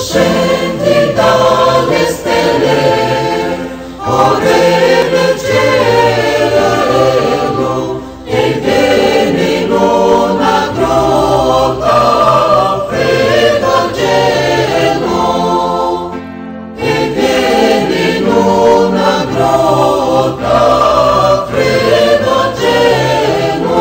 Scendi dalle stelle, o Re del cielo, e vieni in una grotta fredda al gelo, e vieni in una grotta fredda al gelo,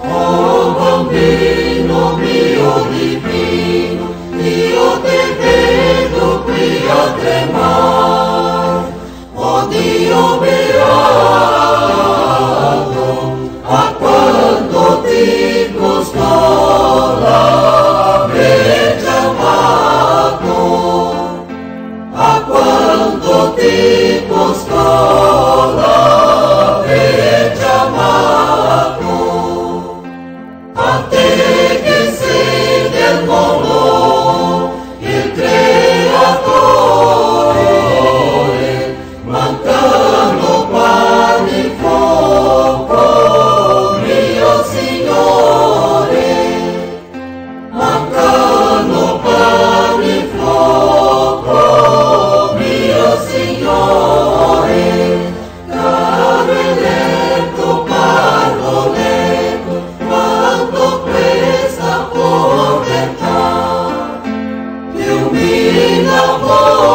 oh bambino mio divino, io te vedo qui a tremar, oh Dio beato, a quanto ti costò l'aver chiamato, a quanto ti costò l'aver chiamato, a te che sei del mondo, il creatore, mancano pane e fuoco, mio Signore, mancano pane e fuoco, mio Signore, caro eletto pargoletto, quanto questa povertà illumina voi.